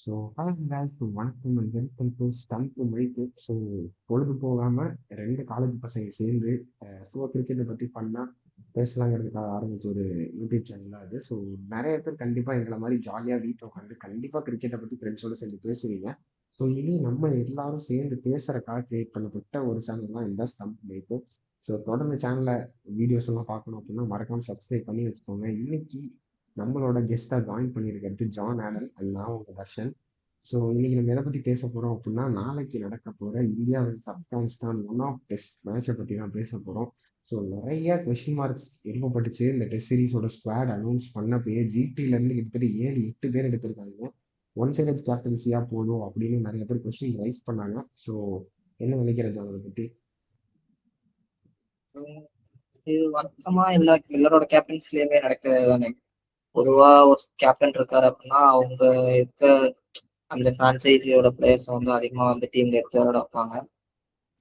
So வணக்கம் and welcome to stump to mic. So பொழுது போகாம ரெண்டு காலேஜ் பசங்க சேர்ந்து ஸோ கிரிக்கெட்டை பற்றி பண்ணா பேசலாங்கிறதுக்காக ஆரம்பிச்ச ஒரு யூடியூப் சேனல் தான் அது. ஸோ நிறைய பேர் கண்டிப்பாக எங்களை மாதிரி ஜாலியாக வீட்டில் உட்காந்து கண்டிப்பாக கிரிக்கெட்டை பற்றி ஃப்ரெண்ட்ஸோட சேர்ந்து பேசுவீங்க. ஸோ இனி நம்ம எல்லாரும் சேர்ந்து பேசுறதுக்காக கிரியேட் பண்ணப்பட்ட ஒரு சேனல் தான் இந்த ஸ்டம்ப் மைக்கு. ஸோ தொடர்ந்து சேனலை வீடியோஸ் எல்லாம் பார்க்கணும் அப்படின்னா மறக்காம சப்ஸ்கிரைப் பண்ணி வச்சுக்கோங்க. இன்னைக்கு நம்மளோட கெஸ்டா ஜாயின் பண்ணியிருக்கிறது ஜான் ஆடன் அண்ட் நான் உங்க தர்ஷன். ஸோ இன்னைக்கு நம்ம எதை பத்தி பேச போறோம் அப்படின்னா நாளைக்கு நடக்க போற India vs Afghanistan one off test மேட்சை பத்தி தான் பேச போறோம். ஸோ நிறைய கொஸ்டின் மார்க்ஸ் எழுப்பப்பட்டுச்சு. இந்த டெஸ்ட் சீரிஸோட ஸ்குவாட் அனௌன்ஸ் பண்ணப்பயே ஜிடில இருந்து கிட்டத்தட்ட 7-8 பேர் எடுத்திருக்காங்க. ஒன் சைடட் கேப்டன்சியா போதும் அப்படின்னு நிறைய பேர் கொஸ்டின் ரைஸ் பண்ணாங்க. ஸோ என்ன நினைக்கிற ஜான் அதை பத்தி? இது வழக்கமா எல்லாரோட கேப்டன்ஸ்லயுமே நடக்கிறது தானே. பொதுவா ஒரு கேப்டன் இருக்காரு அப்படின்னா அவங்க இருக்க அந்த பிரான்சைசியோட பிளேயர்ஸ் வந்து அதிகமா வந்து டீம்ல எடுத்து விளையாட வைப்பாங்க.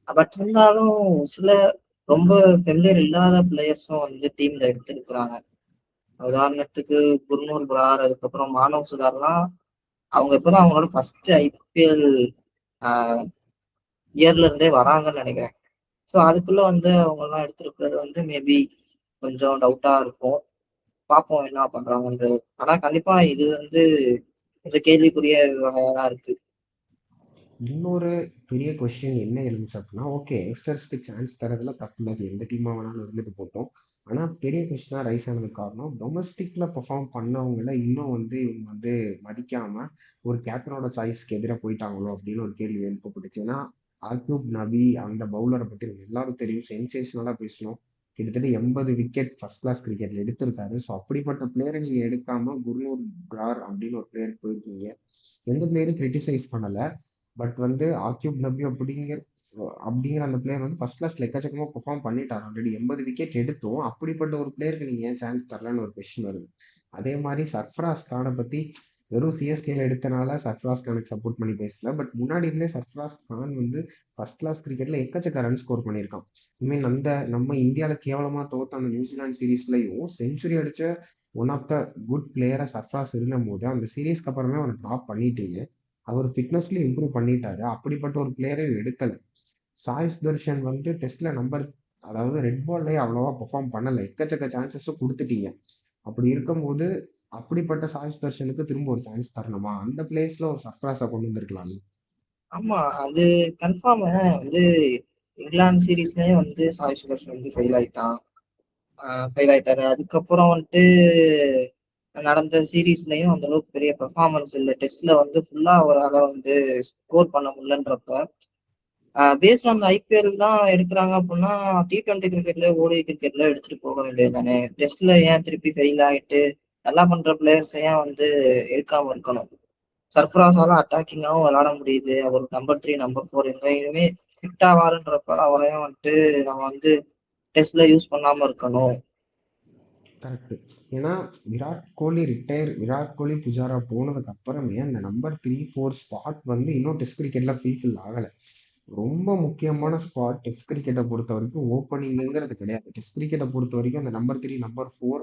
பட் இருந்தாலும் சில ரொம்ப ஃபெமிலியர் இல்லாத பிளேயர்ஸும் வந்து டீம்ல எடுத்திருக்கிறாங்க. உதாரணத்துக்கு குர்னூர் புரார், அதுக்கப்புறம் மானவ் சுதார்லாம் அவங்க இப்பதான் அவங்களோட ஃபர்ஸ்ட் ஐபிஎல் இயர்ல இருந்தே வராங்கன்னு நினைக்கிறேன். ஸோ அதுக்குள்ள வந்து அவங்க எல்லாம் எடுத்திருக்கிறது வந்து மேபி கொஞ்சம் டவுட்டா இருக்கும். பார்ப்போம் என்ன பண்றாங்கன்றது. ஆனா கண்டிப்பா இது வந்து கொஞ்சம் கேள்விக்குரிய வகையா தான் இருக்கு. இன்னொரு பெரிய கொஸ்டின் என்ன எழுந்துச்சு அப்படின்னா, ஓகே யங்ஸ்டர்ஸ்க்கு சான்ஸ் தரதுல தப்பு இல்லை, அது எந்த டீமா வேணாலும் இருந்துட்டு போட்டோம். ஆனா பெரிய கொஸ்டினா ரைஸ் ஆனதுக்கு காரணம் டொமஸ்டிக்ல பெர்ஃபார்ம் பண்ணவங்கள இன்னும் வந்து இவங்க வந்து மதிக்காம ஒரு கேப்டனோட சாய்ஸ்க்கு எதிராக போயிட்டாங்களோ அப்படின்னு ஒரு கேள்வி எழுப்பப்பட்டுச்சு. ஏன்னா ஆர்டியூப் நபி அந்த பவுலரை பத்தி நமக்கு எல்லாரும் தெரியும், சென்சேஷனலா பேசணும். கிட்டத்தட்ட 80 விக்கெட் ஃபர்ஸ்ட் கிளாஸ் கிரிக்கெட்ல எடுத்திருக்காரு. ஸோ அப்படிப்பட்ட பிளேயரை நீங்க எடுக்காம குர்னூர் பிரார் அப்படின்னு ஒரு பிளேயர் போயிருக்கீங்க. எந்த பிளேயரும் கிரிட்டிசைஸ் பண்ணல. பட் வந்து ஆக்யூப் நபி அப்படிங்கிற அந்த பிளேயர் வந்து ஃபர்ஸ்ட் கிளாஸ்ல எக்கச்சக்கமா பெர்ஃபார்ம் பண்ணிட்டார். ஆல்ரெடி 80 விக்கெட் எடுத்தோம். அப்படிப்பட்ட ஒரு பிளேயருக்கு நீங்க ஏன் சான்ஸ் தரலன்னு ஒரு கொஸ்டின் வருது. அதே மாதிரி சர்ஃப்ராஸ் கானை பத்தி வெறும் சிஎஸ்கேல எடுத்தனால சர்ஃப்ராஸ் கானுக்கு சப்போர்ட் பண்ணி பேசல. பட் முன்னாடி இருந்தே சர்ஃப்ராஸ் கான் வந்து ஃபர்ஸ்ட் கிளாஸ் கிரிக்கெட்ல எக்கச்சக்க ரன் ஸ்கோர் பண்ணியிருக்கான். மீன் அந்த நம்ம இந்தியாவில கேவலமா தோத்த அந்த நியூசிலாந்து சீரீஸ்லயும் செஞ்சுரி அடிச்ச ஒன் ஆஃப் த குட் பிளேயரா சர்ஃப்ராஸ் இருந்த போது அந்த சீரீஸ்க்கு அப்புறமே அவர் டிராப் பண்ணிட்டீங்க. அவர் ஃபிட்னஸ்லயும் இம்ப்ரூவ் பண்ணிட்டாரு. அப்படிப்பட்ட ஒரு பிளேயரை எடுக்கல. சாய் சுதர்ஷன் வந்து டெஸ்ட்ல அதாவது ரெட் பால்லே அவ்வளவா பெர்ஃபார்ம் பண்ணல. எக்கச்சக்க சான்சஸும் கொடுத்துட்டீங்க. அப்படி இருக்கும்போது அப்படிப்பட்ட சாய் சுதர்ஷனுக்கு திரும்ப ஒரு சான்ஸ் தரணுமா? அந்த பிளேஸ்ல ஒரு சர்ப்ரைஸா கொண்டு வந்திருக்கலாம்ல. ஆமா, அது கன்ஃபார்ம். வந்து இங்கிலாந்து சீரீஸ்லயே வந்து சாய் சுதர்ஷன் வந்து ஃபெயில் ஆயிட்டாரு. அதுக்கப்புறம் வந்துட்டு நடந்த சீரீஸ்லயும் அந்த அளவுக்கு பெரிய பெர்ஃபார்மன்ஸ் இல்லை. டெஸ்ட்ல வந்து ஃபுல்லா அவரால் வந்து ஸ்கோர் பண்ண முடியலன்றப்ப பேஸ்ட் ஆன் ஐபிஎல் தான் எடுக்கிறாங்க அப்படின்னா T20 கிரிக்கெட்ல ஓடிஐ கிரிக்கெட்ல எடுத்துட்டு போக வேண்டியது தானே. டெஸ்ட்ல ஏன் திருப்பி ஃபெயில் ஆகிட்டு நல்லா பண்ற பிளேயர்ஸ் ஏன் வந்து எடுக்காம இருக்கணும்? சர்ஃப்ராஸால அட்டாக்கிங்காகவும் விளையாட முடியுது. அவர் நம்பர் 3 நம்பர் 4 எங்கேயுமே ஃபிட் ஆவாருன்றப்ப அவரையும் வந்துட்டு நம்ம வந்து டெஸ்ட்ல யூஸ் பண்ணாம இருக்கணும். கரெக்ட். ஏன்னா விராட் கோலி புஜாரா போனதுக்கு அப்புறமே அந்த நம்பர் 3, 4 ஸ்பாட் வந்து இன்னும் டெஸ்ட் கிரிக்கெட்ல ஃபீல் ஆகல. ரொம்ப முக்கியமான ஸ்பாட் டெஸ்ட் கிரிக்கெட்டை பொறுத்த வரைக்கும் ஓப்பனிங்கிறது கிடையாது. டெஸ்ட் கிரிக்கெட்டை பொறுத்த வரைக்கும் அந்த நம்பர் 3, நம்பர் 4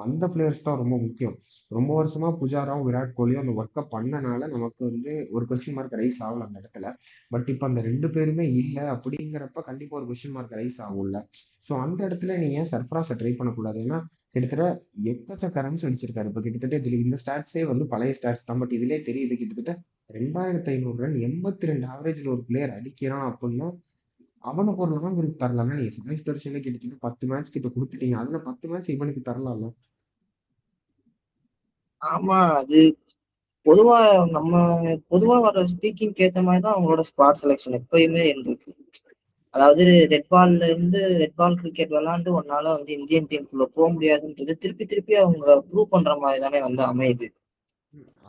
அந்த பிளேயர்ஸ் தான் ரொம்ப முக்கியம். ரொம்ப வருஷமா புஜாராவும் விராட் கோலியும் அந்த ஒர்க்கை பண்ணனால நமக்கு வந்து ஒரு கொஸ்டின் மார்க் ரைஸ் ஆகல அந்த இடத்துல. பட் இப்ப அந்த 2 பேருமே இல்லை அப்படிங்கிறப்ப கண்டிப்பா ஒரு கொஸ்டின் மார்க் ரைஸ் ஆகும்ல. ஸோ அந்த இடத்துல நீங்க சர்ஃப்ராஸை ட்ரை பண்ணக்கூடாது. ஏன்னா கிட்டத்தட்ட எக்கச்சக்க ரன்ஸ் அடிச்சிருக்காரு. இப்ப கிட்டத்தட்ட இதுல இந்த ஸ்டாட்ஸே வந்து பழைய ஸ்டாட்ஸ் தான். பட் இதுலயே தெரியுது கிட்டத்தட்ட 2500 ரன் 82 ஆவரேஜ்ல ஒரு பிளேயர் அடிக்கிறான் அப்படின்னா அவனுக்கு ஒரு லாங் இருக்கு தரலாம்னா நீங்க சதீஷ் தர்ஷனே கிட்டத்தட்ட 10 மேட்ச் கிட்ட கொடுத்துட்டீங்க. அதுல 10 மேட்ச் இவனுக்கு தரலாம்ல. ஆமா, அது பொதுவா நம்ம பொதுவா வர ஸ்பீக்கிங் ஏத்த மாதிரி தான் அவங்களோட ஸ்குவாட் செலெக்ஷன் எப்பயுமே இருந்திருக்கு. அதாவது ரெட் பால் கிரிக்கெட் விளையாண்டு ஒன்னால வந்து இந்தியன் டீமுக்குள்ள போக முடியாதுன்றது திருப்பி திருப்பி அவங்க ப்ரூவ் பண்ற மாதிரி தானே வந்து அமையுது.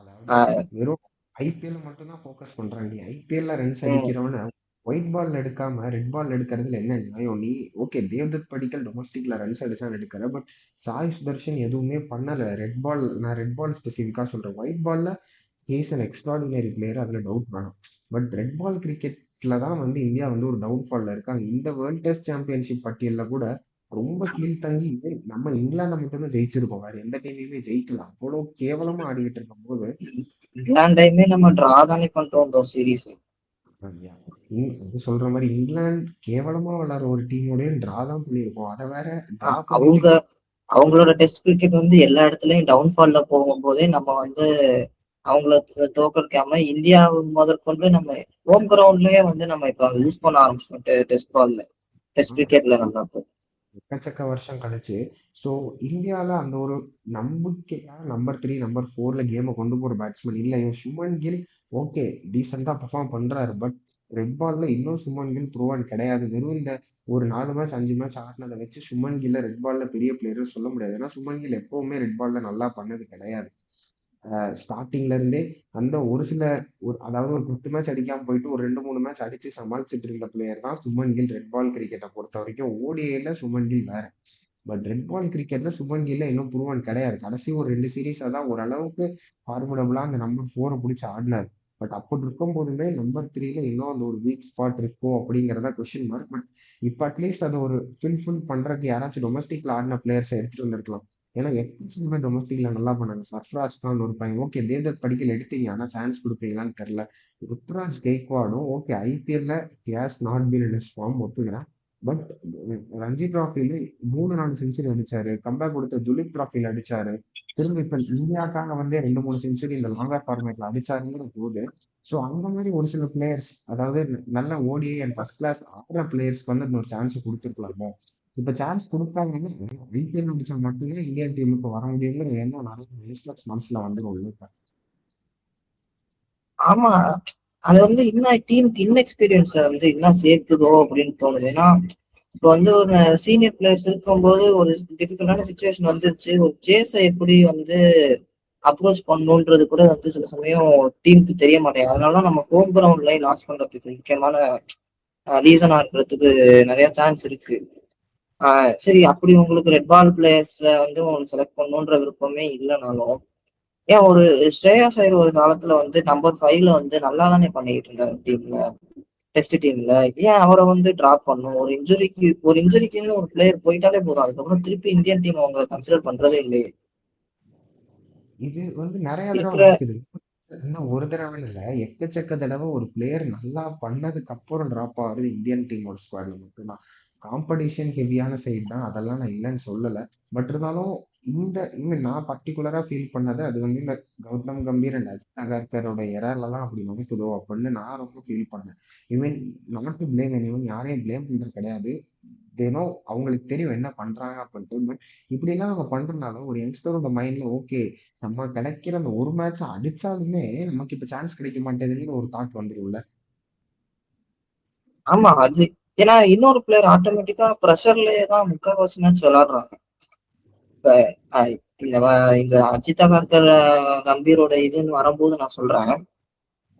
அதாவது வெறும் ஐபிஎல் மட்டும் தான் ஃபோக்கஸ் பண்றாங்க. நீ ஐபிஎல்ல ரன்ஸ் அடிக்கிறவன ஒயிட் பால் எடுக்காம ரெட் பால் எடுக்கிறதுல என்ன நியாயம்? நீ ஓகே தேவ்தத் படிக்கல் டொமஸ்டிக்ல ரன்ஸ் அடிச்சா எடுக்கிற. பட் சாய் சுதர்ஷன் எதுவுமே பண்ணல. நான் ரெட் பால் ஸ்பெசிஃபிக்கா சொல்றேன். ஒயிட் பால்ல இஸ் அன் எக்ஸ்ட்ராடினரி பிளேயர், அதுல டவுட் வேணும். பட் ரெட் பால் கிரிக்கெட்ல தான் வந்து இந்தியா வந்து ஒரு டவுன் ஃபால்ல இருக்காங்க. இந்த வேர்ல்ட் டெஸ்ட் சாம்பியன்ஷிப் பட்டியல்ல கூட ரொம்ப கீழ்த்தங்கி நம்ம இங்கிலாந்து மட்டும்தான் ஜெயிச்சிருக்கோம். வேற எந்த டீமையுமே ஜெயிக்கல. அவ்வளவு கேவலமா ஆடிக்கிட்டு இருக்கும்போது இங்கிலாண்டையுமே நம்ம டிரா தானே பண்ணிட்டு வந்தோம் சீரீஸ். ஐயா, அது சொல்ற மாதிரி இங்கிலாந்து கேவலமா விளையாடுற ஒரு டீமோடய டிரா தான் பண்ணியிருக்கோம். அதை வேற டிரா பண்ணிட்டு அவங்க அவங்களோட டெஸ்ட் கிரிக்கெட் வந்து எல்லா இடத்துலயும் டவுன்ஃபால்ல போகும்போதே நம்ம வந்து அவங்கள தோக்கடிக்காம இந்தியா முதற்கொண்டு நம்ம ஹோம் கிரவுண்ட்லயே வந்து நம்ம இப்ப யூஸ் பண்ண ஆரம்பிச்சோம் டெஸ்ட் பால்ல, டெஸ்ட் கிரிக்கெட்ல நம்ம இப்போ. எக்கச்சக்க வருஷம் கழிச்சு ஸோ இந்தியால அந்த ஒரு நம்பிக்கையா நம்பர் 3 நம்பர் 4ல கேமை கொண்டு போற பேட்ஸ்மேன் இல்ல. இவன் சுமன் கில் ஓகே டீசெண்டா பெர்ஃபார்ம் பண்றாரு. பட் ரெட் பால்ல இன்னும் சுமன் கில் ப்ரூவன் கிடையாது. வெறும் இந்த ஒரு 4 மேட்ச் 5 மேட்ச் ஆடினதை வச்சு சுமன் கில்ல ரெட் பால்ல பெரிய பிளேயர் சொல்ல முடியாது. ஏன்னா சுமன் கில் எப்பவுமே ரெட் பால்ல நல்லா பண்ணது கிடையாது. ஸ்டார்டிங்ல இருந்தே அந்த ஒரு சில அதாவது ஒரு 10 மேட்ச் அடிக்காம போயிட்டு ஒரு 2 3 மேட்ச் அடிச்சு சமாளிச்சுட்டு இருந்த பிளேயர் தான் சுமன் கில். ரெட் பால் கிரிக்கெட்டை பொறுத்த வரைக்கும் ஓடிஐல சுமன் கில் வேற. பட் ரெட் பால் கிரிக்கெட்ல சுமன் கில்ல இன்னும் ப்ரூவன் கிடையாது. கடைசி ஒரு 2 சீரீஸ் தான் ஓரளவுக்கு ஃபார்முலபிளா அந்த நம்பர் 4 பிடிச்சி ஆடினார். பட் அப்படி இருக்கும் போதுமே நம்பர் 3ல இன்னும் அந்த ஒரு வீக் ஸ்பாட் இருக்கும் அப்படிங்கிறதா கொஸ்டின் மார்க். பட் இப்போ அட்லீஸ்ட் அதை ஒரு ஃபில் பண்றதுக்கு யாராச்சும் டொமஸ்டிக்ல ஆடின பிளேயர்ஸை எடுத்துட்டு வந்திருக்கலாம். ஏன்னா எக்கச்சக்கமே டொமஸ்டிக்ல நல்லா பண்ணாங்க. சர்ஃப்ராஸ் கான் ஒரு பையன் ஓகே. தேவதத் படிக்கல் எடுத்தீங்க, ஆனா சான்ஸ் கொடுப்பீங்களான்னு தெரியல. ருத்ராஜ் கெய்க்வாடும் ஓகே ஐபிஎல்ல has not been in his form ஒத்துக்கிறேன். பட் ரஞ்சி டிராஃபில 3 4 செஞ்சுரி அடிச்சாரு. கம்பேக் கொடுத்த துலீப் டிராஃபில அடிச்சாரு. திரும்ப இப்ப இந்தியாக்காக வந்து 2 3 செஞ்சுரி இந்த லாங்கர் ஃபார்மேட்ல அடிச்சாருங்கிற போது ஸோ அந்த மாதிரி ஒரு சில பிளேயர்ஸ் அதாவது நல்ல ஓடிஐ அண்ட் ஃபர்ஸ்ட் கிளாஸ் ஆடுற பிளேயர்ஸ்க்கு வந்து அந்த ஒரு சான்ஸ் கொடுத்துருக்கலாமோ. இப்ப சான்ஸ் கொடுத்தாங்கன்னா ஐபிஎல் அடிச்சா மட்டுமே இந்தியன் டீமுக்கு வர முடியுங்கிற எண்ணம் நிறைய யங்ஸ்டர்ஸ் மனசுல வந்துடும் இப்ப. ஆமா, அது வந்து இன்னும் டீமுக்கு இன்எக்ஸ்பீரியன்ஸ வந்து இன்னும் சேர்க்குதோ அப்படின்னு தோணுது. ஏன்னா இப்போ வந்து ஒரு சீனியர் பிளேயர்ஸ் இருக்கும்போது ஒரு டிஃபிகல்ட்டான சுச்சுவேஷன் வந்துருச்சு, ஒரு சேஸை எப்படி வந்து அப்ரோச் பண்ணணுன்றது கூட வந்து சில சமயம் டீமுக்கு தெரிய மாட்டேங்குது. அதனால நம்ம ஹோம் கிரவுண்ட்ல லாஸ் பண்றதுக்கு முக்கியமான ரீசனா இருக்கிறதுக்கு நிறைய சான்ஸ் இருக்கு. சரி, அப்படி உங்களுக்கு ரெட் பால் பிளேயர்ஸ்ல வந்து உங்களுக்கு செலக்ட் பண்ணணுன்ற விருப்பமே இல்லைனாலும், ஏன் ஒரு ஸ்ரேயாஸ் ஐயர் ஒரு காலத்துல வந்து நம்பர் 5ல வந்து நல்லா தானே பண்ணிட்டு இருந்தாரு டீம்ல, டெஸ்ட் டீம்ல. ஏன் அவரை வந்து டிராப் பண்ணும்? ஒரு இன்ஜுரிக்குன்னு ஒரு பிளேயர் போயிட்டாலே போதும், அதுக்கப்புறம் திருப்பி இந்தியன் டீம் அவங்களை கன்சிடர் பண்றதே இல்லையே. இது வந்து நிறைய தடவை இருக்கிற நடக்குது. இன்னும் ஒரு தடவைன்னு இல்ல, எக்கச்சக்க தடவை ஒரு பிளேயர் நல்லா பண்ணதுக்கு அப்புறம் டிராப் ஆகுறது இந்தியன் டீமோட ஸ்குவாட்ல மட்டும்தான். காம்படிஷன் ஹெவியான சைடு தான், அதெல்லாம் நான் இல்லைன்னு சொல்லல. பட் இருந்தாலும் இன்னும் நான் பர்டிகுலரா ஃபீல் பண்ணது அது வந்து இந்த கௌதம் கம்பீர் அண்ட் அஜித் அகர்கரோட எரர்ல தான் அப்படி நடக்குதோ அப்படின்னு நான் ரொம்ப ஃபீல் பண்ணேன். Even not to blame anyone, யாரையும் பிளேம் பண்றது கிடையாது. தேனோ அவங்களுக்கு தெரியும் என்ன பண்றாங்க அப்படின்ட்டு. பட் இப்படி எல்லாம் அவங்க பண்றதுனால ஒரு யங்ஸ்டரோட மைண்ட்ல ஓகே நம்ம கிடைக்கிற அந்த ஒரு மேட்ச் அடிச்சாலுமே நமக்கு இப்ப சான்ஸ் கிடைக்க மாட்டேங்குதுன்னு ஒரு தாட் வந்துரும்ல. ஆமா, அது ஏன்னா இன்னொரு பிளேயர் ஆட்டோமேட்டிக்கா ப்ரெஷர்லயே தான் முக்கால்வாசி மேட்ச் விளையாடுறாங்க. இப்ப அஹ் இந்த அஜித் அகர்கர் கம்பீரோட இதுன்னு வரும்போது நான் சொல்றேன்,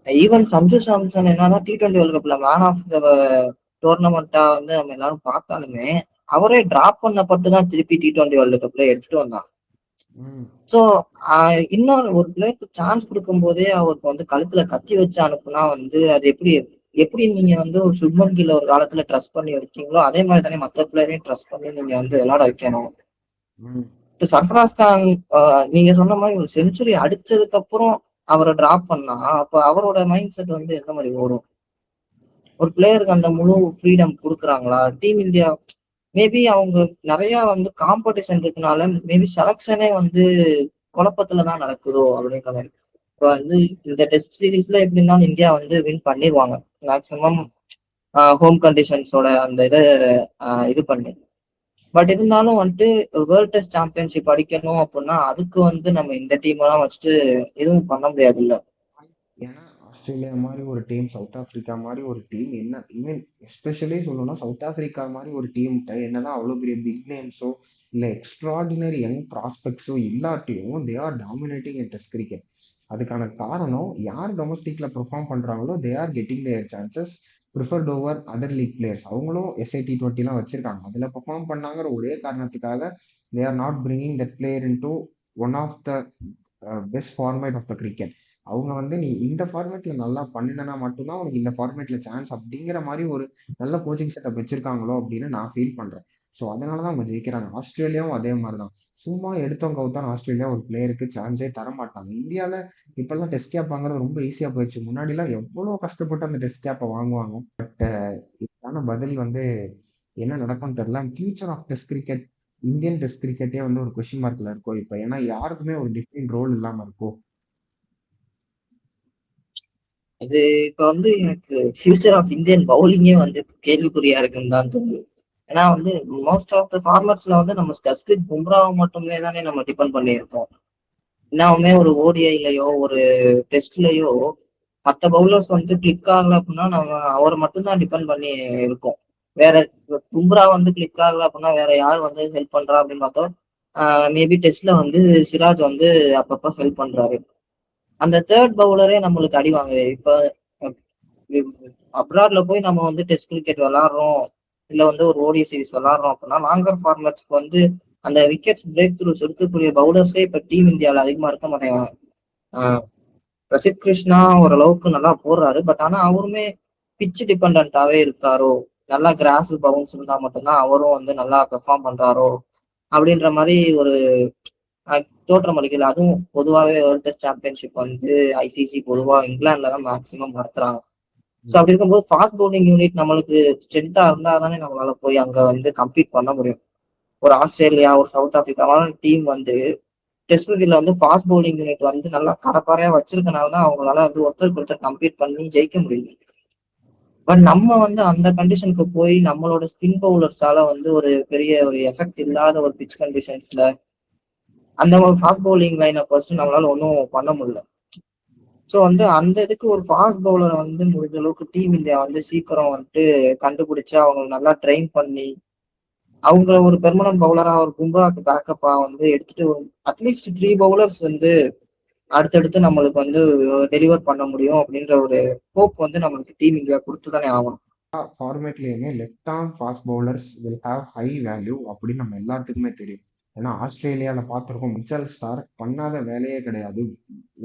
ஈவன் சஞ்சு சாம்சன் என்னதான் T20 வேர்ல்ட் கப்ல மேன் ஆஃப் த டோர்னமெண்டா வந்து நம்ம எல்லாரும் பார்த்தாலுமே, அவரே டிராப் பண்ணப்பட்டு தான் திருப்பி T20 வேர்ல்ட் கப்ல எடுத்துட்டு வந்தாங்க. ம். ஸோ இன்னொரு ஒரு பிளேயருக்கு சான்ஸ் கொடுக்கும் போதே அவருக்கு வந்து கழுத்துல கத்தி வச்சு அனுப்புனா வந்து அது எப்படி எப்படி நீங்க வந்து ஒரு சுப்மன் கில்ல ஒரு காலத்துல ட்ரஸ்ட் பண்ணி எடுத்தீங்களோ அதே மாதிரி தானே மற்ற பிளேயரையும் ட்ரஸ்ட் பண்ணி நீங்க வந்து விளையாட வைக்கணும். ம். இப்போ சர்ஃபராஸ் கான் நீங்க சொன்ன மாதிரி ஒரு செஞ்சுரி அடிச்சதுக்கு அப்புறம் அவரை டிராப் பண்ணா அப்ப அவரோட மைண்ட் செட் வந்து எந்த மாதிரி ஓடும்? ஒரு பிளேயருக்கு அந்த முழு ஃப்ரீடம் கொடுக்குறாங்களா டீம் இந்தியா? மேபி அவங்க நிறைய வந்து காம்படிஷன் இருக்கனால மேபி செலக்ஷனே வந்து குழப்பத்துல தான் நடக்குதோ அப்படின்ற மாதிரி. இப்போ வந்து இந்த டெஸ்ட் சீரீஸ்ல எப்படி இருந்தாலும் இந்தியா வந்து வின் பண்ணிடுவாங்க மேக்சிமம், ஹோம் கண்டிஷன்ஸோட அந்த இதை இது பண்ணி. பட் இருந்தாலும் வந்துட்டு வேர்ல்ட் டெஸ்ட் சாம்பியன்ஷிப் அடிக்கணும் அப்படின்னா அதுக்கு வந்து நம்ம இந்த டீம் எல்லாம் வச்சுட்டு எதுவும் பண்ண முடியாது இல்ல. ஏன்னா ஆஸ்திரேலியா மாதிரி ஒரு டீம், சவுத் ஆப்பிரிக்கா மாதிரி ஒரு டீம், என்ன ஈவன் எஸ்பெஷலி சொல்லணும்னா சவுத் ஆப்பிரிக்கா மாதிரி ஒரு டீம் என்னதான் அவ்வளவு பெரிய பிக் நேம்ஸோ இல்ல எக்ஸ்ட்ராடினரி யங் ப்ராஸ்பெக்ட்ஸோ இல்லாட்டியும் they are dominating in test cricket. அதுக்கான காரணம் யார் டொமஸ்டிக்ல பெர்ஃபார்ம் பண்றாங்களோ they are getting their chances preferred over other league players. அவங்களும் SIT20 வச்சிருக்காங்க, அதுல பெர்ஃபார்ம் பண்ணாங்கிற ஒரே காரணத்துக்காக they are not bringing that player in to one of the best format of the cricket. அவங்க வந்து நீ இந்த ஃபார்மேட்ல நல்லா பண்ணினா மட்டும்தான் உனக்கு இந்த ஃபார்மேட்ல சான்ஸ் அப்படிங்கிற மாதிரி ஒரு நல்ல கோச்சிங் செட்டப் வச்சிருக்காங்களோ அப்படின்னு நான் ஃபீல் பண்றேன். ஸோ அதனால தான் அவங்க ஜெயிக்கிறாங்க. ஆஸ்திரேலியாவும் அதே மாதிரி தான். சும்மா எடுத்தவங்க கவுத்தான் ஆஸ்திரேலியா ஒரு பிளேயருக்கு சான்ஸே தர மாட்டாங்க. இந்தியாவில் இப்பெல்லாம் டெஸ்ட் கேப் வாங்குறது ரொம்ப ஈஸியாக போயிடுச்சு. முன்னாடிலாம் எவ்வளோ கஷ்டப்பட்டு அந்த டெஸ்ட் கேப்பை வாங்குவாங்க. பட் இதுக்கான பதில் வந்து என்ன நடக்கும்னு தெரியல. Future of test cricket, Indian test கிரிக்கெட்டே வந்து ஒரு கொஸ்டின் மார்க்ல இருக்கும் இப்போ. ஏன்னா யாருக்குமே ஒரு டிஃபைன் ரோல் இல்லாம இருக்கும். அது இப்ப வந்து எனக்கு ஃபியூச்சர் ஆஃப் இந்தியன் பவுலிங்கே வந்து கேள்விக்குறியா இருக்குன்னு தான் தோணுது. ஏன்னா வந்து மோஸ்ட் ஆஃப் த ஃபார்மட்ஸ்ல வந்து நம்ம ஜஸ்பிரித் பும்ராவை மட்டுமே தானே நம்ம டிபெண்ட் பண்ணியிருக்கோம். இன்னுமே ஒரு ஓடிஐலயோ ஒரு டெஸ்ட்லயோ மற்ற பவுலர்ஸ் வந்து கிளிக் ஆகல அப்படின்னா நம்ம அவரை மட்டும்தான் டிபெண்ட் பண்ணி இருக்கோம். வேற பும்ரா வந்து கிளிக் ஆகல அப்படின்னா வேற யார் வந்து ஹெல்ப் பண்றா அப்படின்னு பார்த்தோம். மேபி டெஸ்ட்ல வந்து சிராஜ் வந்து அப்பப்போ ஹெல்ப் பண்றாரு. அந்த தேர்ட் பவுலரே நம்மளுக்கு அடி வாங்குது. இப்ப அப்ராட்ல போய் நம்ம வந்து டெஸ்ட் கிரிக்கெட் விளாடுறோம், இல்ல வந்து ஒரு ஓடிஐ சீரிஸ் விளாடுறோம் அப்படின்னா லாங்கர் ஃபார்மேட்ஸ்க்கு வந்து அந்த விக்கெட்ஸ் பிரேக் த்ரூஸ் இருக்கக்கூடிய பவுலர்ஸே இப்ப டீம் இந்தியாவில் அதிகமா இருக்க மாட்டேங்கிறாங்க. பிரசித் கிருஷ்ணா ஓரளவுக்கு நல்லா போடுறாரு. பட் ஆனா அவருமே பிச்சு டிபெண்டாவே இருக்காரோ, நல்லா கிராஸ் பவுன்ஸ் இருந்தா மட்டும்தான் அவரும் வந்து நல்லா பெர்ஃபார்ம் பண்றாரோ அப்படின்ற மாதிரி ஒரு தோற்றம் அளிக்கல. அதுவும் பொதுவாகவே வேர்ல்ட் டெஸ்ட் சாம்பியன்ஷிப் வந்து ஐசிசி பொதுவாக இங்கிலாந்துல தான் மேக்சிமம் நடத்துறாங்க. ஸோ அப்படி இருக்கும்போது ஃபாஸ்ட் பவுலிங் யூனிட் நம்மளுக்கு ஸ்ட்ரென்த்தா இருந்தா தானே நம்மளால போய் அங்க வந்து கம்ப்ளீட் பண்ண முடியும். ஒரு ஆஸ்திரேலியா, ஒரு சவுத் ஆப்பிரிக்காவான டீம் வந்து டெஸ்ட் கிரிக்கெட்ல வந்து ஃபாஸ்ட் பவுலிங் யூனிட் வந்து நல்லா கடப்பாறையா வச்சிருக்கனால தான் அவங்களால வந்து ஒருத்தருக்கு ஒருத்தர் கம்ப்ளீட் பண்ணி ஜெயிக்க முடியுது. பட் நம்ம வந்து அந்த கண்டிஷனுக்கு போய் நம்மளோட ஸ்பின் பவுலர்ஸால வந்து ஒரு பெரிய ஒரு எஃபெக்ட் இல்லாத ஒரு பிச் கண்டிஷன்ஸ்ல அந்த ஒரு ஃபாஸ்ட் பவுலிங் லைனை ஃபர்ஸ்ட் நம்மளால ஒன்றும் பண்ண முடியல. ஸோ வந்து அந்த இதுக்கு ஒரு ஃபாஸ்ட் பவுலரை வந்து முடிஞ்ச அளவுக்கு டீம் இந்தியா வந்து சீக்கிரம் வந்துட்டு கண்டுபிடிச்சு அவங்க நல்லா ட்ரெயின் பண்ணி அவங்கள ஒரு பெர்மனன்ட் பவுலரா ஒரு பும்ராக்கு பேக்கப்பா வந்து எடுத்துட்டு அட்லீஸ்ட் 3 பவுலர்ஸ் வந்து அடுத்தடுத்து நம்மளுக்கு வந்து டெலிவர் பண்ண முடியும் அப்படின்ற ஒரு ஹோப் வந்து நம்மளுக்கு டீம் இந்தியா கொடுத்து தானே ஆகணும். ஃபார்மேட்லயுமே left arm fast bowlers will have high value அப்படின்னு நம்ம எல்லாத்துக்குமே தெரியும். ஏன்னா ஆஸ்திரேலியால பார்த்துருக்கோம், மிச்சல் ஸ்டார்க் பண்ணாத வேலையே கிடையாது.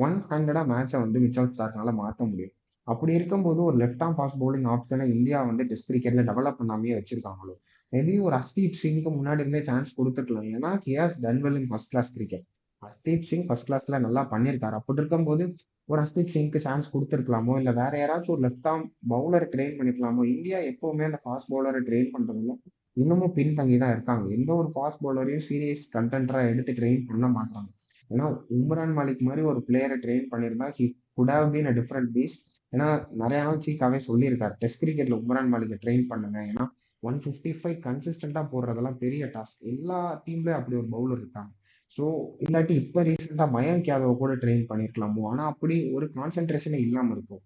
100 மேட்சை வந்து மிச்சல் ஸ்டார்க்னால மாற்ற முடியும். அப்படி இருக்கும்போது ஒரு லெஃப்ட் ஆர்ம் ஃபாஸ்ட் பவுலிங் ஆப்ஷனை இந்தியா வந்து டெஸ்ட் கிரிக்கெட்ல டெவலப் பண்ணாமே வச்சிருக்காங்களோ. மேபி ஒரு ஹர்ஷ்தீப் சிங்க்கு முன்னாடி இருந்தே சான்ஸ் கொடுத்துருக்கலாம். ஏன்னா he has done well in first class cricket. Harshdeep Singh first கிளாஸ்ல நல்லா பண்ணியிருக்காரு. அப்படி இருக்கும்போது ஒரு ஹர்ஷ்தீப் சிங்க்கு சான்ஸ் கொடுத்துருக்கலாமோ, இல்ல வேற யாராச்சும் ஒரு லெஃப்ட் ஆர்ம் பவுலரை ட்ரெயின் பண்ணிக்கலாமோ. இந்தியா எப்பவுமே அந்த ஃபாஸ்ட் பவுலரை ட்ரெயின் பண்றதுல இன்னமும் பின்தங்கி தான் இருக்காங்க. எந்த ஒரு ஃபாஸ்ட் பவுலரையும் சீரியஸ் கண்டென்டரா எடுத்து ட்ரெயின் பண்ண மாட்டாங்க. ஏன்னா உம்ரான் மாலிக் மாதிரி ஒரு பிளேயரை ட்ரெயின் பண்ணியிருந்தா he could have been a different piece. ஏன்னா நிறைய நாள் சீக்காவே சொல்லியிருக்காரு, டெஸ்ட் கிரிக்கெட்ல உம்ரான் மாலிக்கை ட்ரெயின் பண்ணுங்க. ஏன்னா 155 கன்சிஸ்டன்டா போடுறதெல்லாம் பெரிய டாஸ்க். எல்லா டீம்லயும் அப்படி ஒரு பவுலர் இருக்காங்க. ஸோ இல்லாட்டி இப்ப ரீசெண்டா மயங்க் யாதவ் கூட ட்ரெயின் பண்ணிருக்கலாமோ. ஆனா அப்படி ஒரு கான்சென்ட்ரேஷனே இல்லாம இருக்கும்.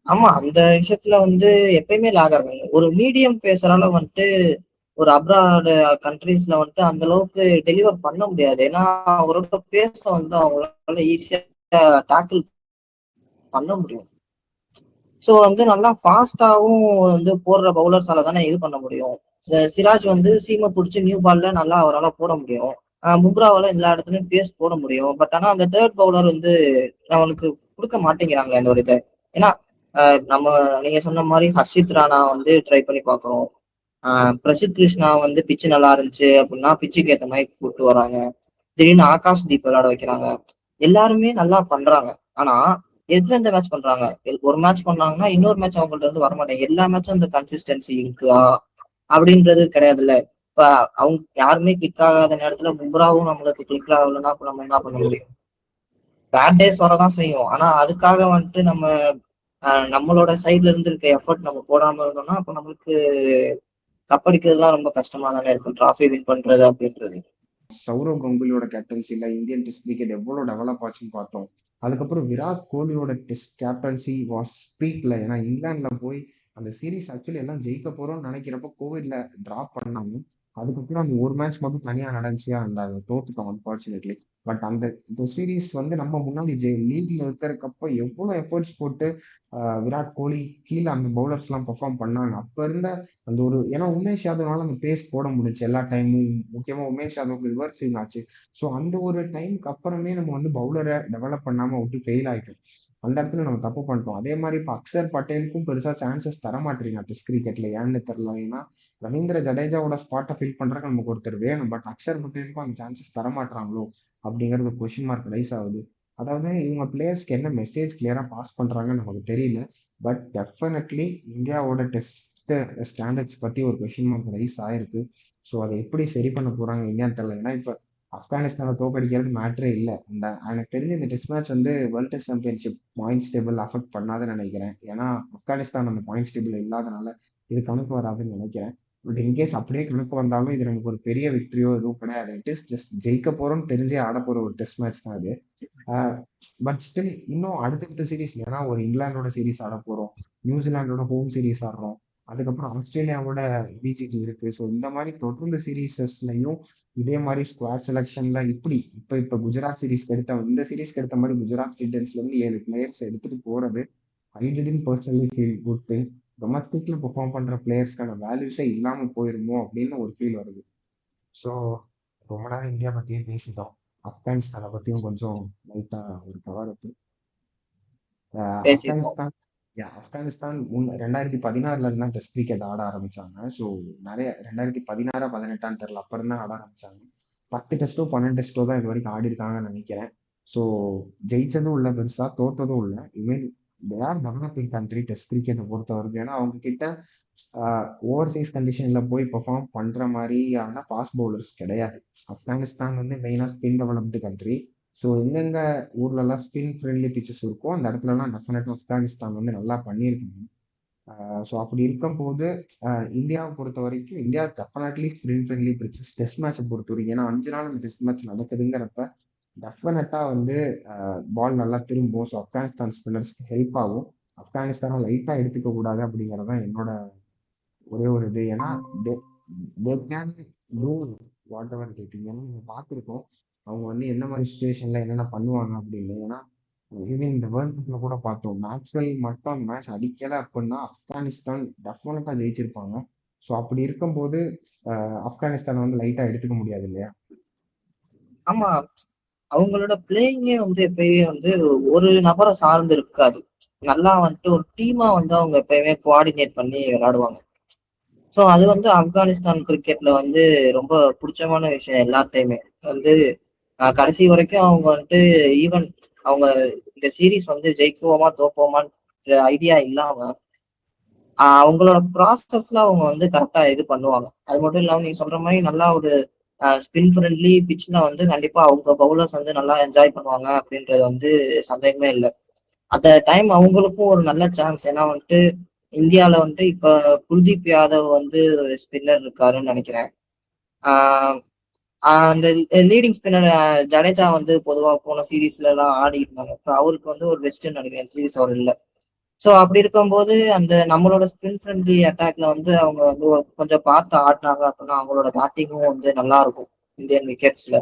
ஆமா, அந்த விஷயத்துல வந்து எப்பயுமே லாக் ஆகுங்க. ஒரு மீடியம் பேசறால வந்துட்டு ஒரு அப்ராட் கண்ட்ரீஸ்ல வந்துட்டு அந்த அளவுக்கு டெலிவர் பண்ண முடியாது. ஏன்னா அவரோட பேச வந்து அவங்களால ஈஸியா டேக்கிள் பண்ண முடியும். ஸோ வந்து நல்லா ஃபாஸ்டாவும் வந்து போடுற பவுலர்ஸால தானே இது பண்ண முடியும். சிராஜ் வந்து சீமை பிடிச்சி நியூ பால்ல நல்லா அவரால் போட முடியும். பும்ராவால எல்லா இடத்துலயும் பேஸ் போட முடியும். பட் ஆனா அந்த தேர்ட் பவுலர் வந்து நம்மளுக்கு கொடுக்க மாட்டேங்கிறாங்க அந்த ஒரு இதை. ஏன்னா நம்ம நீங்க சொன்ன மாதிரி ஹர்ஷித் ராணா வந்து ட்ரை பண்ணி பார்க்குறோம். பிரசித் கிருஷ்ணா வந்து பிச்சு நல்லா இருந்துச்சு அப்படின்னா பிச்சுக்கு ஏற்ற மாதிரி கூப்பிட்டு வராங்க. திடீர்னு ஆகாஷ் தீப் விளையாட வைக்கிறாங்க. எல்லாருமே நல்லா பண்றாங்க. ஆனா எந்த மேட்ச் பண்றாங்க, ஒரு மேட்ச் பண்ணாங்கன்னா இன்னொரு மேட்ச் அவங்கள்ட்ட இருந்து வரமாட்டாங்க. எல்லா மேட்சும் இந்த கன்சிஸ்டன்சி இருக்கா அப்படின்றது கிடையாதுல்ல. இப்ப அவங்க யாருமே கிளிக் ஆகாத நேரத்துல பும்ராவும் நம்மளுக்கு கிளிக் ஆகலைன்னா அப்ப நம்ம என்ன பண்ண முடியும்? பேட் டேஸ் வரதான் செய்யும். ஆனா அதுக்காக வந்துட்டு நம்ம நம்மளோட சைட்ல இருந்து இருக்க எஃபர்ட் நம்ம போடாம இருந்தோம்னா அப்ப நம்மளுக்கு கப்படிக்கிறதுலாம் ரொம்ப கஷ்டமா தானே இருக்கும், டிராஃபி வின் பண்றது அப்படின்றது. சௌரவ் கங்குலியோட கேப்டன்சில இந்தியன் டெஸ்ட் கிரிக்கெட் எவ்வளவு டெவலப் ஆச்சுன்னு பார்த்தோம். அதுக்கப்புறம் விராட் கோலியோட டெஸ்ட் கேப்டன்சி வாஸ் ஸ்பீக்ல. ஏன்னா இங்கிலாந்துல போய் அந்த சீரீஸ் ஆக்சுவலி எல்லாம் ஜெயிக்க போறோம்னு நினைக்கிறப்ப கோவிட்ல டிராப் பண்ணாங்க. அதுக்கப்புறம் அந்த ஒரு மேட்ச் மட்டும் தனியா நடந்துச்சு, அந்த தோத்துட்டோம் அன்பார்ச்சுனேட்லி. பட் அந்த இந்த சீரீஸ் வந்து நம்ம முன்னாடி லீக்ல இருக்கிறக்கப்ப எவ்வளவு எஃபர்ட்ஸ் போட்டு விராட் கோலி கீழே அந்த பவுலர்ஸ் எல்லாம் பெர்ஃபார்ம் பண்ணாங்க. அப்ப இருந்த அந்த ஒரு ஏன்னா உமேஷ் யாதவ்னால அந்த பேஸ் போட முடிஞ்சு எல்லா டைமும். முக்கியமா உமேஷ் யாதவுக்கு ரிவர்ஸ் ஸ்விங் ஆச்சு. ஸோ அந்த ஒரு டைமுக்கு அப்புறமே நம்ம வந்து பவுலரை டெவலப் பண்ணாம விட்டு ஃபெயில் ஆயிட்டோம். அந்த இடத்துல நம்ம தப்பு பண்ணிட்டோம். அதே மாதிரி இப்ப அக்ஷர் பட்டேலுக்கும் பெருசா சான்சஸ் தர மாட்டீங்க டெஸ்ட் கிரிக்கெட்ல. ஏன்னு தெரியல. ஏன்னா ரவீந்திர ஜடேஜாவோட ஸ்பாட்டை ஃபில் பண்றதுக்கு நமக்கு ஒருத்தர் வேணும். பட் அக்ஷர் பட்டேலுக்கும் அந்த சான்சஸ் தர மாட்டாங்களோ அப்படிங்கிறது கொஸ்டின் மார்க் ரைஸ் ஆகுது. அதாவது இவங்க பிளேயர்ஸ்க்கு என்ன மெசேஜ் கிளியரா பாஸ் பண்றாங்கன்னு நமக்கு தெரியல. பட் டெஃபினெட்லி இந்தியாவோட டெஸ்ட் ஸ்டாண்டர்ட்ஸ் பத்தி ஒரு கொஸ்டின் மார்க் ரைஸ் ஆயிருக்கு. ஸோ அதை எப்படி சரி பண்ண போறாங்க இந்தியான்னு தெரியல. ஏன்னா இப்ப ஆப்கானிஸ்தானை தோக்கடிக்கிறது மேட்டரே இல்லை. அந்த எனக்கு தெரிஞ்ச இந்த டெஸ்ட் மேட்ச் வந்து world test championship points table affect பண்ணாதுன்னு நினைக்கிறேன். ஏன்னா ஆப்கானிஸ்தான் அந்த பாயிண்ட்ஸ் டேபிள் இல்லாதனால இது கணக்கு வராதுன்னு நினைக்கிறேன். பட் இன்கேஸ் அப்படியே கணக்கு வந்தாலும் இது நமக்கு ஒரு பெரிய விக்டரியோ எதுவும் கிடையாது. இட் இஸ் ஜஸ்ட் ஜெயிக்க போறோம்னு தெரிஞ்சே ஆட போற ஒரு டெஸ்ட் மேட்ச் தான் அது. பட் ஸ்டில் இன்னும் அடுத்தடுத்த சீரீஸ் ஏன்னா ஒரு இங்கிலாந்தோட சீரீஸ் ஆட போறோம், நியூசிலாந்தோட ஹோம் சீரீஸ் ஆடுறோம், அதுக்கப்புறம் ஆஸ்திரேலியாவோட விஜிடி இருக்கு. ஸோ இந்த மாதிரி தொடர்ந்து சீரீசஸ்லயும் இதே மாதிரி ஸ்குவாட் செலெக்ஷன்ல இப்ப குஜராத் சீரீஸ்க்கு எடுத்த இந்த சீரீஸ்க்கு எடுத்த மாதிரி குஜராத் டைட்டன்ஸ்ல இருந்து 7 பிளேயர்ஸ் எடுத்துட்டு போறது I didn't personally feel good thing. டொமஸ்டிக்ல பெர்ஃபார்ம் பண்ற பிளேயர்ஸ்க்கான வேல்யூஸே இல்லாம போயிருமோ அப்படின்னு ஒரு ஃபீல் வருது. ஸோ ரொம்ப நேரம் இந்தியா பத்தியே பேசிட்டோம். ஆப்கானிஸ்தானை பத்தியும் கொஞ்சம் லைட்டா ஒரு கவரப்பு. பேசிட்டோம். ஆப்கானிஸ்தான் ஆப்கானிஸ்தான் 2016ல இருந்து தான் டெஸ்ட் கிரிக்கெட் ஆட ஆரம்பிச்சாங்க. ஸோ நிறைய 2016 18 தெரியல அப்ப இருந்தா ஆட ஆரம்பிச்சாங்க. 10 டெஸ்டோ 12 டெஸ்டோ தான் இது வரைக்கும் ஆடி இருக்காங்கன்னு நினைக்கிறேன். ஸோ ஜெயிச்சதும் இல்ல பெருசா, தோத்ததும் இல்ல. இவன் they are developing country test கிரிக்கெட்டை பொறுத்த வரைக்கும். ஏன்னா அவங்க கிட்ட ஓவர்சீஸ் கண்டிஷன்ல போய் பெர்ஃபார்ம் பண்ற மாதிரியான ஃபாஸ்ட் பவுலர்ஸ் கிடையாது. ஆப்கானிஸ்தான் வந்து மெயினா ஸ்பின் டெவலப்டு கண்ட்ரி. ஸோ எங்கெங்க ஊர்ல எல்லாம் ஸ்பின் ஃப்ரெண்ட்லி பிச்சஸ் இருக்கும் அந்த இடத்துல எல்லாம் டெஃபினட்டா ஆப்கானிஸ்தான் வந்து நல்லா பண்ணியிருக்காங்க. ஸோ அப்படி இருக்கும்போது இந்தியாவை பொறுத்த வரைக்கும் India definitely spin friendly pitches test மேட்சை பொறுத்த வரைக்கும். ஏன்னா 5 நாள் அந்த டெஸ்ட் மேட்ச் நடக்குதுங்கிறப்ப டெஃபினட்டா வந்து பால் நல்லா திரும்பும். ஸோ ஆப்கானிஸ்தான் ஸ்பின்னர்ஸ்க்கு ஹெல்ப் ஆகும். ஆப்கானிஸ்தானை லைட்டா எடுத்துக்க கூடாது அப்படிங்கறதான் என்னோட ஒரே ஒரு இது. ஏன்னா they can do what ever they think. ஏன்னா நம்ம பார்த்துருக்கோம் அவங்க வந்து என்ன மாதிரி சுச்சுவேஷன்ல என்னென்ன பண்ணுவாங்க அப்படின்னு. ஏன்னா ஈவன் இந்த வேர்ல்ட் கப்ல கூட பார்த்தோம். மேக்ஸ்வெல் மட்டும் அந்த மேட்ச் அடிக்கல அப்படின்னா ஆப்கானிஸ்தான் டெஃபினட்டா ஜெயிச்சிருப்பாங்க. ஸோ அப்படி இருக்கும்போது ஆப்கானிஸ்தானை வந்து லைட்டா எடுத்துக்க முடியாது இல்லையா? ஆமா, அவங்களோட பிளேயிங்கே வந்து எப்பயுமே வந்து ஒரு நபரை சார்ந்து இருக்காது. நல்லா வந்துட்டு ஒரு டீமா வந்து அவங்க எப்பயுமே கோஆர்டினேட் பண்ணி விளையாடுவாங்க. ஸோ அது வந்து ஆப்கானிஸ்தான் கிரிக்கெட்ல வந்து ரொம்ப பிடிச்சமான விஷயம் எல்லார்ட்டையுமே. வந்து கடைசி வரைக்கும் அவங்க வந்துட்டு ஈவன் அவங்க இந்த சீரீஸ் வந்து ஜெயிக்குவோமா தோப்போமான்ற ஐடியா இல்லாம அவங்களோட ப்ராசஸ்ல அவங்க வந்து கரெக்டா இது பண்ணுவாங்க. அது மட்டும் இல்லாம நீங்க சொல்ற மாதிரி நல்லா ஒரு ஸ்பின் ஃப்ரெண்ட்லி பிச்ல வந்து கண்டிப்பா அவங்க பவுலர்ஸ் வந்து நல்லா என்ஜாய் பண்ணுவாங்க அப்படின்றது வந்து சந்தேகமே இல்லை. அந்த டைம் அவங்களுக்கும் ஒரு நல்ல சான்ஸ். ஏன்னா வந்துட்டு இந்தியாவில வந்துட்டு இப்ப குல்தீப் யாதவ் வந்து ஸ்பின்னர் இருக்காருன்னு நினைக்கிறேன். ஆஹ் அந்த லீடிங் ஸ்பின்னர் ஜடேஜா வந்து பொதுவா போன சீரீஸ்ல எல்லாம் ஆடி இருந்தாங்க. இப்ப அவருக்கு வந்து ஒரு பெஸ்ட்னு நினைக்கிறேன் சீரீஸ் அவர் இல்லை. ஸோ அப்படி இருக்கும்போது அந்த நம்மளோட ஸ்பின் ஃப்ரெண்ட்லி அட்டாக்ல வந்து அவங்க வந்து கொஞ்சம் பார்த்து ஆடினாங்க அப்படின்னா அவங்களோட பேட்டிங்கும் வந்து நல்லா இருக்கும் இந்தியன் விக்கெட்ஸ்ல.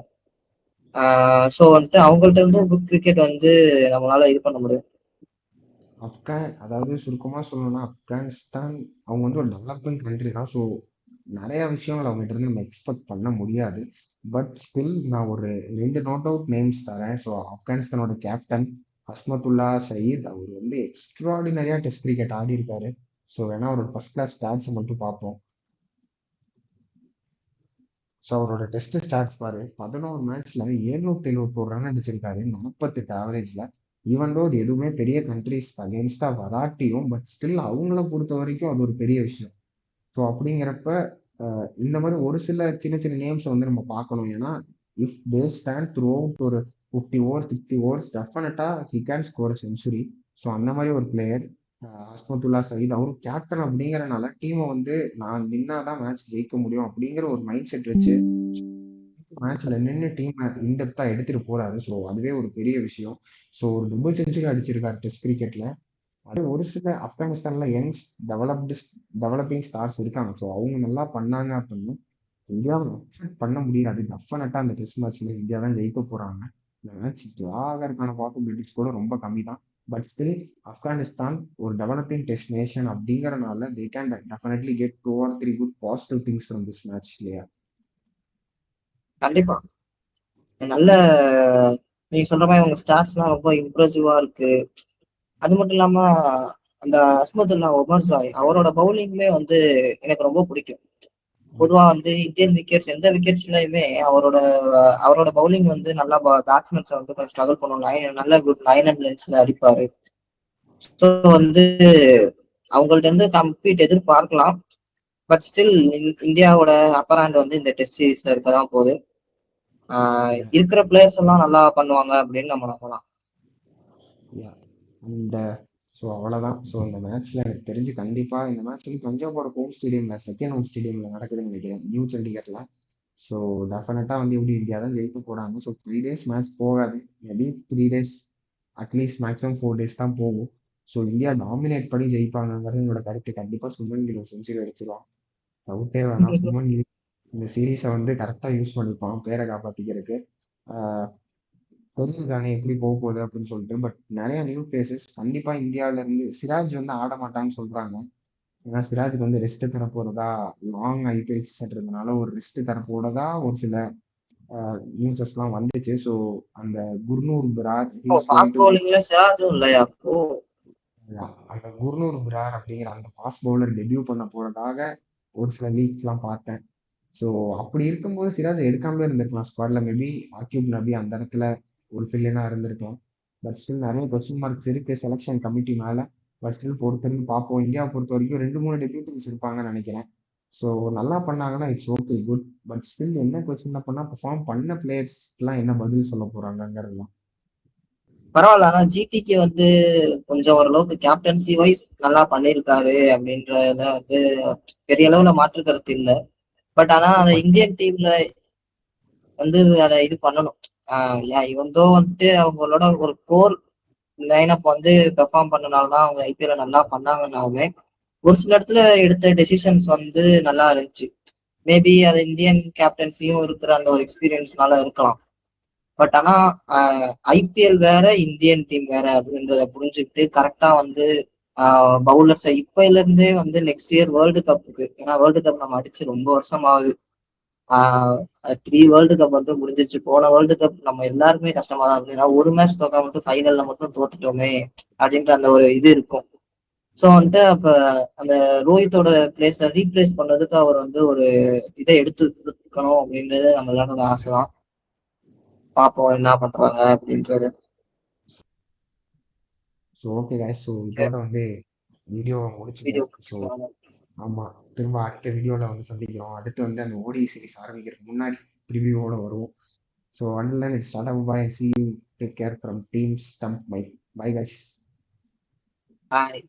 ஸோ வந்துட்டு அவங்கள்ட்ட இருந்து குட் கிரிக்கெட் வந்து நம்மளால இது பண்ண முடியும். அதாவது சுருக்கமா சொல்லணும்னா ஆப்கானிஸ்தான் அவங்க வந்து ஒரு டெவலப்பிங் கண்ட்ரி தான். ஸோ நிறைய விஷயங்கள் அவங்ககிட்ட இருந்து நம்ம எக்ஸ்பெக்ட் பண்ண முடியாது. பட் ஸ்டில் நான் ஒரு 2 நோட் அவுட் நேம்ஸ் தரேன். ஸோ ஆப்கானிஸ்தானோட கேப்டன் ஹஸ்மத்துல்லா சயீத் அவர் வந்து எக்ஸ்ட்ராடினரியா டெஸ்ட் கிரிக்கெட் ஆடி இருக்காரு. ஸோ வேணா அவரோட ஃபர்ஸ்ட் கிளாஸ் ஸ்டாட்ஸ் மட்டும் பார்ப்போம். ஸோ அவரோட டெஸ்ட் ஸ்டாட்ஸ் பாரு, 11 மேட்ச்ல 771 ரன் அடிச்சிருக்காரு 48 ஆவரேஜ்ல. ஈவன் தோ அது எதுவுமே பெரிய கண்ட்ரிஸ் அகேன்ஸ்டா வராட்டியும் பட் ஸ்டில் அவங்கள பொறுத்த வரைக்கும் அது ஒரு பெரிய விஷயம். ஸோ அப்படிங்கிறப்ப இந்த மாதிரி ஒரு சில சின்ன சின்ன நேம்ஸ் வந்து நம்ம பார்க்கணும். ஏன்னா if they stand through out ஒரு 50 ஓவர்ஸ் 60 ஓவர்ஸ் டெஃபினட்டா he can score century. So அந்த மாதிரி ஒரு பிளேயர் ஹஸ்மத்துல்லா சயீத். அவரும் கேப்டன் அப்படிங்கறனால டீமை வந்து நான் நின்னாதான் மேட்ச் ஜெயிக்க முடியும் அப்படிங்கிற ஒரு மைண்ட் செட் வச்சு மேட்ச்ல நின்று டீம் இன்டெப்தா எடுத்துட்டு போறாரு. ஸோ அதுவே ஒரு பெரிய விஷயம். ஸோ ஒரு டபுள் செஞ்சுரி அடிச்சிருக்காரு டெஸ்ட் கிரிக்கெட்ல. அது ஒரு சில ஆப்கானிஸ்தான்ல யங்ஸ் டெவலப்பிங் ஸ்டார்ஸ் இருக்காங்க. ஸோ அவங்க நல்லா பண்ணாங்க அப்படின்னா இந்தியாவை எக்ஸ்பெக்ட் பண்ண முடியாது. டெஃபினட்டா அந்த டெஸ்ட் மேட்ச்ல இந்தியா தான் ஜெயிக்க போறாங்க. இந்த மேட்ச் டிரா ஆகறதுக்கான பாசிபிலிட்டிஸ் கூட ரொம்ப கம்மி தான். பட் ஸ்டில் ஆப்கானிஸ்தான் ஒரு டெவலப்பிங் டெஸ்ட் நேஷன் அப்படிங்கறனால they can definitely get 2 or 3 good positive things from this match இல்லையா? கண்டிப்பா நல்ல நீங்க சொல்ற மாதிரி உங்க ஸ்டாட்ஸ்லாம் ரொம்ப இம்ப்ரெசிவா இருக்கு. அது மட்டும் இல்லாம அந்த அஸ்மதுல்லா ஒமர்சாய் அவரோட பவுலிங்குமே வந்து எனக்கு ரொம்ப பிடிக்கும். பொதுவா வந்து இந்தியன் விக்கெட்ஸ் எந்த விக்கெட்ஸ்லயுமே அவரோட பவுலிங் வந்து நல்லா பேட்ஸ்மேன்ஸ் வந்து கொஞ்சம் ஸ்ட்ரகிள் பண்ணும். நல்ல குட் லைன் அண்ட் லென்ஸ்ல அடிப்பாரு. ஸோ வந்து அவங்கள்ட்ட இருந்து கம்பீட் எதிர்பார்க்கலாம். பட் ஸ்டில் இந்தியாவோட அப்பர் ஹேண்ட் வந்து இந்த டெஸ்ட் சீரீஸ்ல இருக்கதான் போகுது. இருக்கிற பிளேயர்ஸ் எல்லாம் நல்லா பண்ணுவாங்க அப்படின்னு நம்ம நம்பலாம். அண்ட் ஸோ அவ்வளோதான். ஸோ இந்த மேட்ச்ல எனக்கு தெரிஞ்சு கண்டிப்பா இந்த மேட்ச் வந்து பஞ்சாபோட ஹோம் ஸ்டேடியம்ல செகண்ட் ஹோம் ஸ்டேடியம்ல நடக்குதுன்னு நினைக்கிறேன், நியூ சண்டிகர்ல. ஸோ டெஃபினட்டா வந்து எப்படி இந்தியா தான் ஜெயிக்க போறாங்க. ஸோ 3 days மேட்ச் போகாது. Maybe 3 days, at least maximum 4 days தான் போகும். ஸோ இந்தியா டாமினேட் பண்ணி ஜெயிப்பாங்கிறது என்னோட கருத்து. கண்டிப்பா சுமன் கில் ஒரு செஞ்சுரி அடிச்சிருவான், டவுட்டே வேணாம். சுமன் கில் இந்த சீரீஸை வந்து கரெக்டா யூஸ் பண்ணிப்பான் பேரை காப்பாத்திக்கிறதுக்கு. தெரியல தானே எப்படி போக போகுது அப்படின்னு சொல்லிட்டு. பட் நிறைய நியூ ஃபேஸஸ் கண்டிப்பா இந்தியாவில இருந்து. சிராஜ் வந்து ஆட மாட்டான்னு சொல்றாங்க. ஏன்னா சிராஜுக்கு வந்து ரெஸ்ட் தர போறதா, லாங் ஐபிஎல் சீசன் இருந்தனால ஒரு ரெஸ்ட் தர போறதா ஒரு சில நியூஸஸ் எல்லாம் வந்துச்சு. ஸோ அந்த Gurnoor Brar is going fast to make, பவுலிங்ல சிராஜும் இல்லையா? ஓ, அந்த குர்னூர் பிரார் அப்படிங்கிற அந்த ஃபாஸ்ட் பவுலர் டெபியூ பண்ண போறதாக ஒரு சில லீக்ஸ் எல்லாம் பார்த்தேன். ஸோ அப்படி இருக்கும்போது சிராஜ் எடுக்காமலே இருந்திருக்கலாம் ஸ்குவாட்ல. மேபி ஆக்யூப் நபி அந்த இடத்துல ஒரு ஃபில்லினா இருந்திருக்கலாம். பட் ஸ்டில் நிறைய கொஸ்டின் மார்க்ஸ் இருக்கு செலெக்ஷன் கமிட்டி மேல. பட் ஸ்டில் பொறுத்திருந்து பார்ப்போம். இந்தியாவை பொறுத்த வரைக்கும் 2 3 டெபியூட்டன்ஸ் இருப்பாங்கன்னு நினைக்கிறேன். ஸோ நல்லா பண்ணாங்கன்னா it's okay good. But still என்ன கொஸ்டின் பண்ணா பெர்ஃபார்ம் பண்ண பிளேயர்ஸ்லாம் என்ன பதில் சொல்ல போறாங்கிறது தான். பரவாயில்ல. ஆனா ஜிடிக்கு வந்து கொஞ்சம் ஓரளவுக்கு கேப்டன்சி வைஸ் நல்லா பண்ணியிருக்காரு அப்படின்றத வந்து பெரிய அளவுல மாற்று கருத்து இல்லை. பட் ஆனா அந்த இந்தியன் டீம்ல வந்து அதை இது பண்ணணும். இவந்தோ வந்துட்டு அவங்களோட ஒரு கோர் லைனப் வந்து பெர்ஃபார்ம் பண்ணனால்தான் அவங்க ஐபிஎல் நல்லா பண்ணாங்கன்னாலுமே ஒரு சில இடத்துல எடுத்த டெசிஷன்ஸ் வந்து நல்லா இருந்துச்சு. மேபி அது இந்தியன் கேப்டன்சியும் இருக்கிற அந்த ஒரு எக்ஸ்பீரியன்ஸ்னால இருக்கலாம். பட் ஆனா ஐபிஎல் வேற இந்தியன் டீம் வேற அப்படின்றத புரிஞ்சுக்கிட்டு கரெக்டா வந்து பவுலர்ஸை இப்பல இருந்தே வந்து நெக்ஸ்ட் இயர் வேர்ல்டு கப்புக்கு, ஏன்னா வேர்ல்டு கப் நம்ம அடிச்சு ரொம்ப வருஷம் ஆகுது. 3 வேர்ல்டு கப் வந்து முடிஞ்சிச்சு. போன வேர்ல்டு கப் நம்ம எல்லாருக்குமே கஷ்டமா தான் இருக்கு. ஏன்னா ஒரு மேட்ச் தோக்கா மட்டும் ஃபைனல்ல மட்டும் தோத்துட்டோமே அப்படின்ற அந்த ஒரு இது இருக்கும். ஸோ வந்துட்டு அப்ப அந்த ரோஹித்தோட பிளேஸை ரீப்ளேஸ் பண்ணதுக்கு அவர் வந்து ஒரு இதை எடுத்து கொடுக்கணும் அப்படின்றது நம்ம எல்லாரோட ஆசை தான். பார்ப்போம் என்ன பண்றாங்க அப்படின்றது. ஸோ ஓகே guys, ஸோ சரி, இதோட வந்து வீடியோவை வீடியோ முடிச்சுப்போம். ஸோ பிடிச்சிருக்கோம். ஆமா, திரும்ப அடுத்த வீடியோல வந்து சந்திக்கிறோம். அடுத்து வந்து அந்த ஓடி சீரிஸ் ஆரம்பிக்கிறதுக்கு முன்னாடி ப்ரிவியூவோட வருவோம். So until then it's Tata bye and see you. Take care from Team Stump. Bye. Bye guys. Bye.